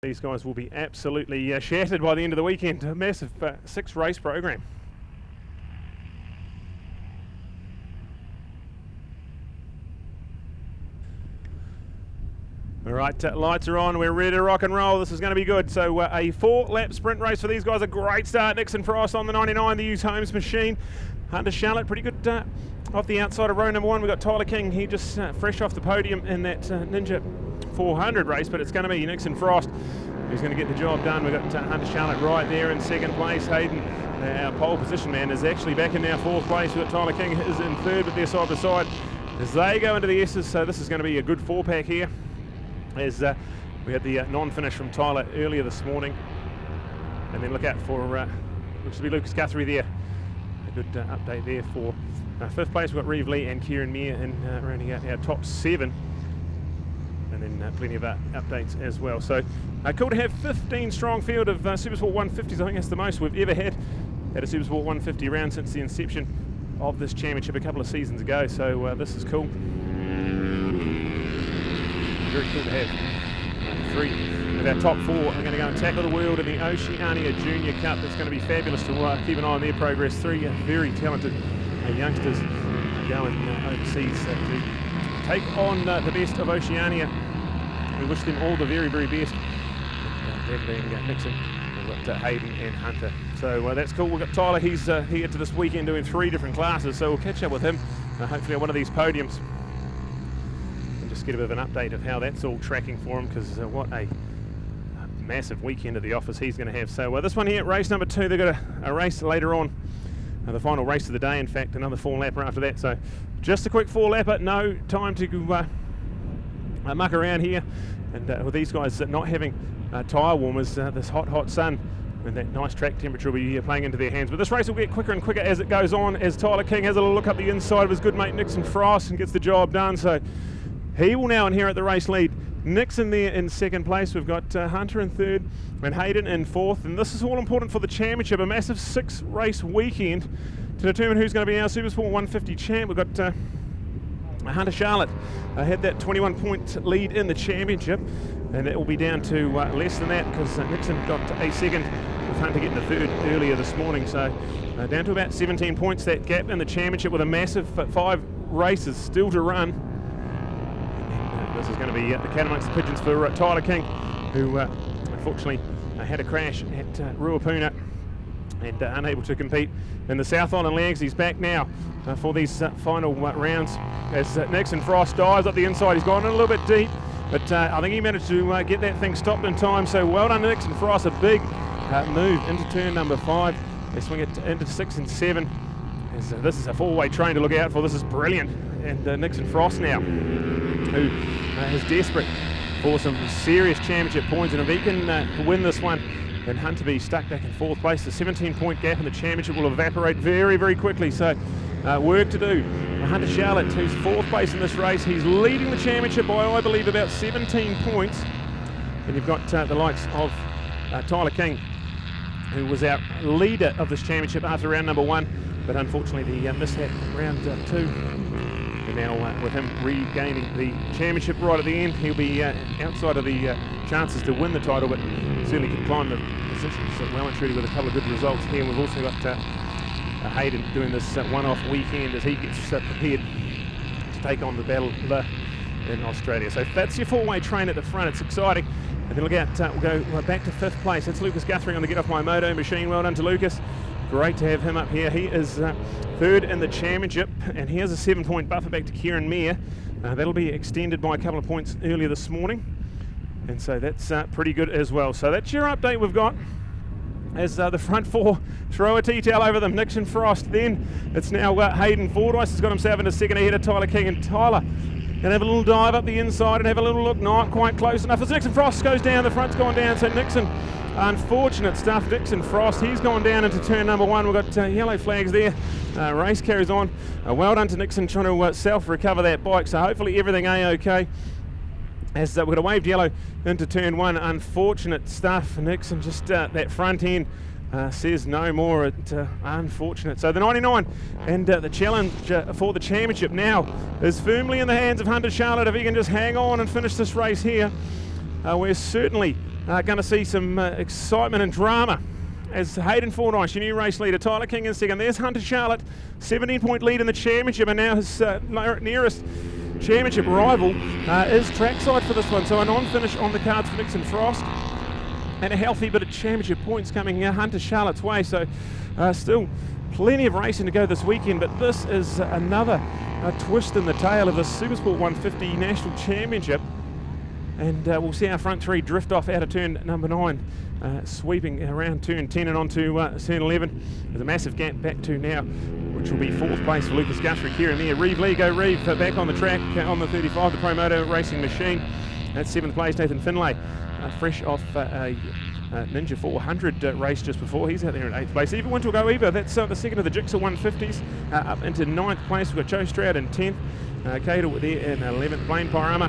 These guys will be absolutely shattered by the end of the weekend. A massive 6-race program. All right, lights are on. We're ready to rock and roll. This is going to be good. So a 4-lap sprint race for these guys. A great start. Nixon Frost on the 99, the Hughes Holmes machine. Hunter Charlotte, pretty good off the outside of row number 1. We've got Tyler King. He just fresh off the podium in that Ninja 400 race, but it's going to be Nixon Frost who's going to get the job done. We've got Hunter Charlotte right there in second place. Hayden, our pole position man, is actually back in now 4th place. We've got Tyler King is in 3rd, but they're side by side as they go into the S's. So this is going to be a good 4-pack here, as we had the non-finish from Tyler earlier this morning. And then look out for looks to be Lucas Guthrie there. A good update there for 5th place. We've got Reeve Lee and Kieran Meir in rounding out our top 7. And then plenty of updates as well. So cool to have 15 strong field of Supersport 150s. I think that's the most we've ever had at a Supersport 150 round since the inception of this championship a couple of seasons ago. So this is cool. Very cool to have 3 of our top 4 are going to go and tackle the world in the Oceania Junior Cup. It's going to be fabulous to keep an eye on their progress. 3 very talented youngsters going overseas to take on the best of Oceania. We wish them all the very, very best. Them being Nixon, we've got Hayden and Hunter. So that's cool. We've got Tyler. He's here to this weekend doing 3 different classes. So we'll catch up with him hopefully on one of these podiums. Just get a bit of an update of how that's all tracking for him, because what a massive weekend at the office he's going to have. So this one here, race number 2, they've got a race later on, the final race of the day, in fact, another 4-lapper after that. So just a quick 4-lapper, no time to muck around here. And with these guys not having tyre warmers, this hot sun and that nice track temperature will be playing into their hands. But this race will get quicker and quicker as it goes on, as Tyler King has a little look up the inside of his good mate Nixon Frost and gets the job done. So he will now inherit the race lead. Nixon there in 2nd place. We've got Hunter in 3rd and Hayden in 4th. And this is all important for the championship, a massive 6-race weekend to determine who's going to be our Supersport 150 champ. We've got Hunter Charlotte had that 21-point lead in the championship, and it will be down to less than that, because Nixon got a 2nd with Hunter getting the 3rd earlier this morning. So down to about 17 points, that gap in the championship, with a massive 5 races still to run. This is going to be the cat amongst the pigeons for Tyler King, who unfortunately had a crash at Ruapuna and unable to compete in the South Island Legs. He's back now for these final rounds, as Nixon Frost dives up the inside. He's gone in a little bit deep, but I think he managed to get that thing stopped in time. So well done, Nixon Frost. A big move into turn number 5. They swing it into 6 and 7. As, this is a 4-way train to look out for. This is brilliant. And Nixon Frost now, who is desperate for some serious championship points, and if he can win this one and Hunter be stuck back in 4th place, the 17-point gap in the championship will evaporate very, very quickly. So work to do. Hunter Charlotte, who's 4th place in this race, he's leading the championship by, I believe, about 17 points. And you've got the likes of Tyler King, who was our leader of this championship after round number 1, but unfortunately the mishap round 2. And now with him regaining the championship right at the end, he'll be outside of the chances to win the title, but certainly can climb the positions well and truly with a couple of good results here. And we've also got Hayden doing this one-off weekend as he gets prepared to take on the battle in Australia. So that's your 4-way train at the front. It's exciting. And then look out, we'll go back to 5th place. That's Lucas Guthrie on the Get Off My Moto machine. Well done to Lucas. Great to have him up here. He is 3rd in the championship, and he has a 7-point buffer back to Kieran Meir. That'll be extended by a couple of points earlier this morning, and so that's pretty good as well. So that's your update we've got, as the front 4 throw a tea towel over them. Nixon Frost, then it's now Hayden Fordyce has got himself into 2nd ahead of Tyler King, and Tyler going to have a little dive up the inside and have a little look. Not quite close enough as Nixon Frost goes down. The front's gone down, so Nixon, unfortunate stuff. Nixon Frost, he's gone down into turn number 1. We've got yellow flags there. Race carries on. Well done to Nixon trying to self-recover that bike, so hopefully everything A-OK. As we've got a waved yellow into turn 1. Unfortunate stuff. Nixon just that front end says no more. Unfortunate. So the 99 and the challenge for the championship now is firmly in the hands of Hunter Charlotte. If he can just hang on and finish this race here, we're certainly going to see some excitement and drama as Hayden Fordyce, your new race leader, Tyler King in second. There's Hunter Charlotte, 17-point lead in the championship, and now his nearest championship rival is trackside for this one. So a non-finish on the cards for Nixon Frost, and a healthy bit of championship points coming Hunter Charlotte's way. So still plenty of racing to go this weekend, but this is another twist in the tail of the Supersport 150 National Championship. And we'll see our front three drift off out of turn number 9, sweeping around turn 10 and onto turn 11. There's a massive gap back to now, which will be 4th place for Lucas Guthrie, Kieran Meyer. Reeve Lee, go Reeve, back on the track on the 35, the Promoto Racing Machine. That's 7th place, Nathan Finlay, fresh off a Ninja 400 race just before. He's out there in 8th place. Eva Winter will go Eva. That's the second of the Jigsaw 150s. Up into 9th place, we've got Joe Stroud in 10th. Cadle there in 11th. Blaine Parama,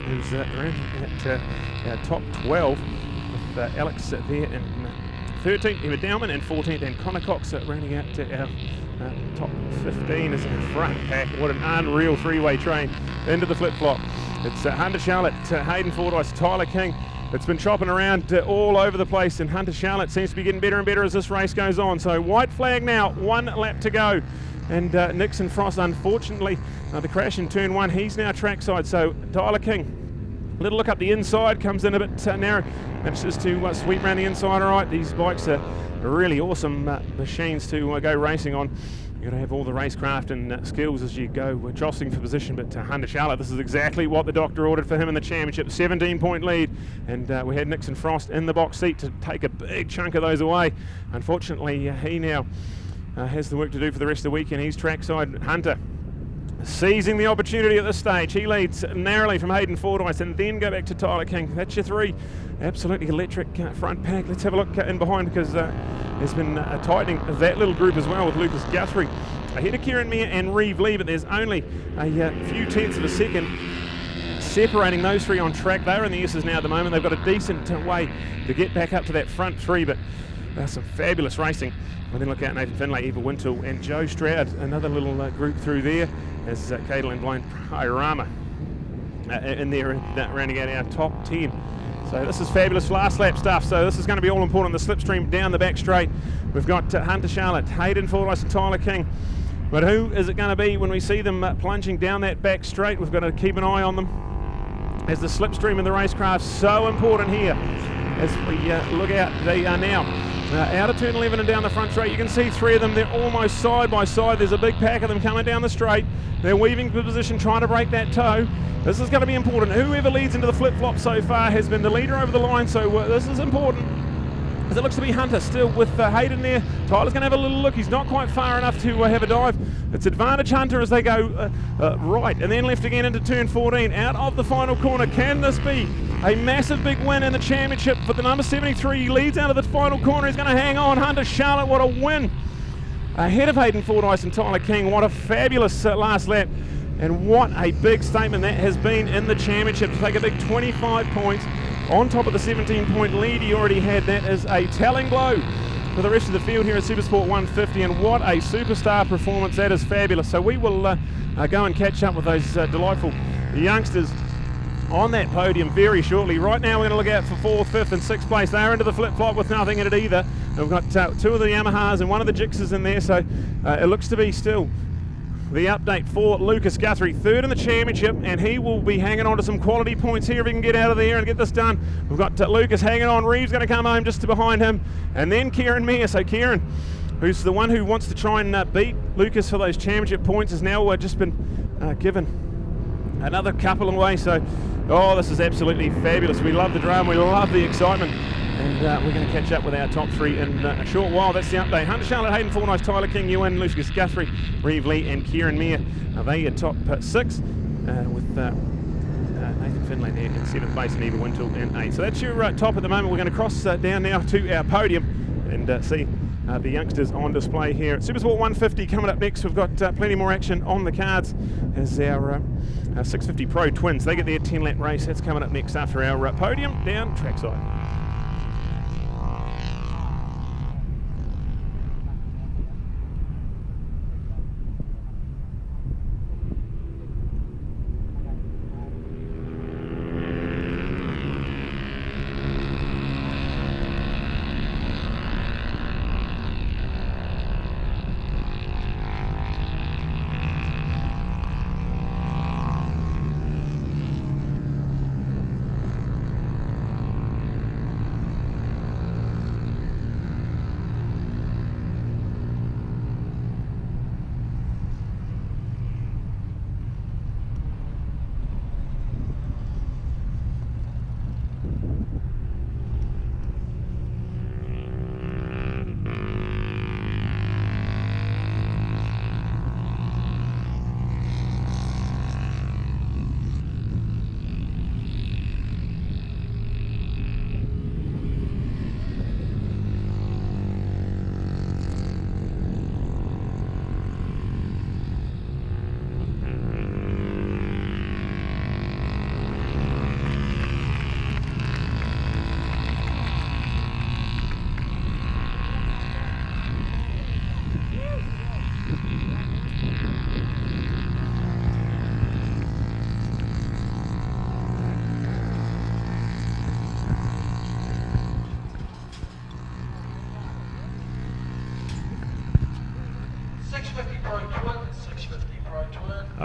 who's around at top 12, with Alex there in 13th, Emma Dowman in 14th, and Connor Cox rounding out to our top 15 as a front pack. What an unreal three-way train into the flip-flop. It's Hunter Charlotte, Hayden Fordyce, Tyler King. It's been chopping around all over the place, and Hunter Charlotte seems to be getting better and better as this race goes on. So white flag now, 1 lap to go. And Nixon Frost, unfortunately, the crash in turn 1, he's now trackside. So Tyler King, little look up the inside, comes in a bit narrow, manages to sweep around the inside. All right, these bikes are really awesome machines to go racing on. You've got to have all the racecraft and skills as you go jostling for position, but Hunter Charlotte, this is exactly what the doctor ordered for him in the championship, 17-point lead, and we had Nixon Frost in the box seat to take a big chunk of those away. Unfortunately, he now has the work to do for the rest of the weekend. He's trackside. Hunter seizing the opportunity at this stage. He leads narrowly from Hayden Fordyce, and then go back to Tyler King. That's your 3 absolutely electric front pack. Let's have a look in behind, because there's been a tightening of that little group as well, with Lucas Guthrie ahead of Kieran Meyer and Reeve Lee, but there's only a few tenths of a second separating those 3 on track. They're in the S's now at the moment. They've got a decent way to get back up to that front 3, but some fabulous racing. And then look out, Nathan Finlay, Eva Wintle, and Joe Stroud, another little group through there, as Cadle and Blaine Parama in there, rounding out our top 10. So this is fabulous last lap stuff. So this is going to be all important. The slipstream down the back straight. We've got Hunter Charlotte, Hayden Fordyce, and Tyler King. But who is it going to be when we see them plunging down that back straight? We've got to keep an eye on them, as the slipstream in the racecraft so important here. As we look out, they are now out of turn 11 and down the front straight. You can see 3 of them. They're almost side by side. There's a big pack of them coming down the straight. They're weaving position, trying to break that toe. This is going to be important. Whoever leads into the flip-flop so far has been the leader over the line, so this is important. As it looks to be Hunter still with Hayden there. Tyler's going to have a little look. He's not quite far enough to have a dive. It's advantage Hunter as they go right and then left again into turn 14. Out of the final corner. Can this be a massive big win in the championship for the number 73? He leads out of the final corner. He's going to hang on. Hunter Charlotte, what a win. Ahead of Hayden Fordyce and Tyler King. What a fabulous last lap. And what a big statement that has been in the championship, to take a big 25 points on top of the 17-point lead he already had. That is a telling blow for the rest of the field here at Supersport 150, and what a superstar performance. That is fabulous. So we will go and catch up with those delightful youngsters on that podium very shortly. Right now we're going to look out for 4th, 5th and 6th place. They're into the flip-flop with nothing in it either. And we've got 2 of the Yamahas and 1 of the Jixas in there, so it looks to be still the update for Lucas Guthrie, 3rd in the championship, and he will be hanging on to some quality points here if he can get out of there and get this done. We've got Lucas hanging on. Reeves going to come home just behind him, and then Kieran Meyer. So Kieran, who's the one who wants to try and beat Lucas for those championship points, has now just been given another couple away. So, this is absolutely fabulous. We love the drama, we love the excitement. And we're going to catch up with our top 3 in a short while. That's the update. Hunter Charlotte, Hayden Fordyce, Tyler King, Ewan, Lucas Guthrie, Reeve Lee and Kieran Meyer. They are top 6 with Nathan Finlay there in 7th place and Eva Wintle in 8th. So that's your top at the moment. We're going to cross down now to our podium and see the youngsters on display here at Supersport 150. Coming up next, we've got plenty more action on the cards as our 650 Pro Twins. They get their 10-lap race. That's coming up next after our podium down trackside.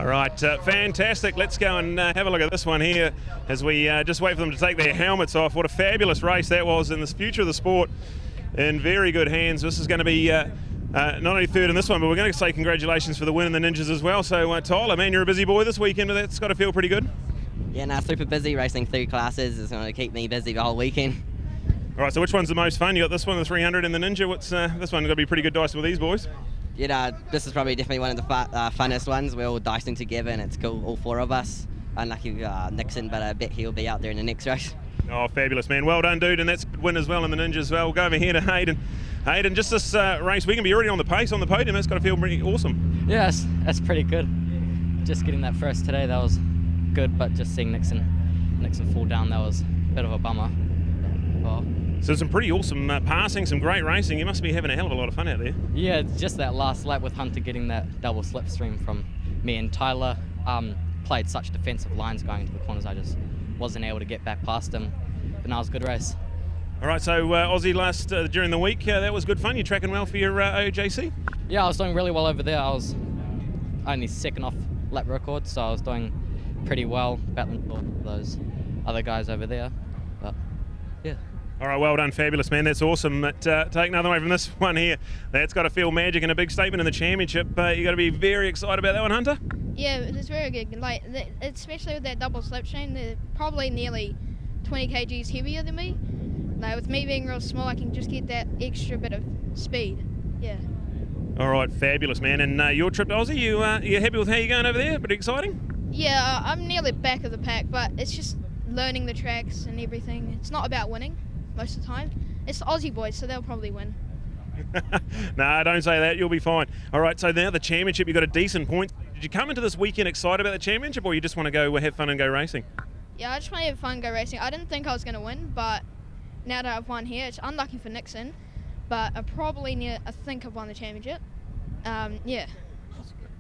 right, fantastic. Let's go and have a look at this one here as we just wait for them to take their helmets off. What a fabulous race that was, in the future of the sport in very good hands. This is going to be not only third in this one, but we're going to say congratulations for the win in the Ninjas as well. So Tyler, man, you're a busy boy this weekend, but that's got to feel pretty good. Yeah, no, super busy. Racing 3 classes is going to keep me busy the whole weekend. All right, so which one's the most fun? You got this one, the 300 and the Ninja. What's this one? Got to be pretty good dice with these boys. Yeah, this is probably definitely one of the funnest ones. We're all dicing together and it's cool, all 4 of us. Unlucky Nixon, but I bet he'll be out there in the next race. Oh, fabulous, man. Well done, dude, and that's a good win as well in the Ninja as well. We'll go over here to Hayden. Hayden, just this race, we can be already on the pace on the podium. That's got to feel pretty awesome. Yeah, that's pretty good. Just getting that first today, that was good, but just seeing Nixon fall down, that was a bit of a bummer. Well, so some pretty awesome passing, some great racing. You must be having a hell of a lot of fun out there. yeah, just that last lap with Hunter getting that double slipstream from me and Tyler. Played such defensive lines going into the corners, I just wasn't able to get back past him. But now it was a good race. All right, so Aussie last during the week, that was good fun. You tracking well for your OJC? Yeah, I was doing really well over there. I was only second off lap record, so I was doing pretty well, battling all those other guys over there. But yeah. All right, well done, fabulous, man. That's awesome. But take another way from this one here. That's got to feel magic and a big statement in the championship. You got to be very excited about that one, Hunter. Yeah, it's very good. Like, especially with that double slipstream, they're probably nearly 20 kgs heavier than me. Like, with me being real small, I can just get that extra bit of speed. Yeah. All right, fabulous, man. And your trip to Aussie, you happy with how you're going over there? Pretty exciting? Yeah, I'm nearly back of the pack, but it's just learning the tracks and everything. It's not about winning most of the time. It's the Aussie boys, so they'll probably win. Nah, don't say that. You'll be fine. All right, so now the championship, you got a decent point. Did you come into this weekend excited about the championship, or you just want to go have fun and go racing? Yeah, I just want to have fun and go racing. I didn't think I was going to win, but now that I've won here, it's unlucky for Nixon, but I think I've won the championship. Yeah.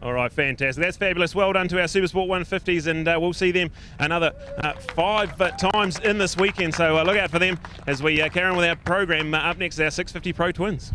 All right, fantastic. That's fabulous. Well done to our Supersport 150s, and we'll see them another 5 times in this weekend. So look out for them as we carry on with our program. Up next, our 650 Pro Twins.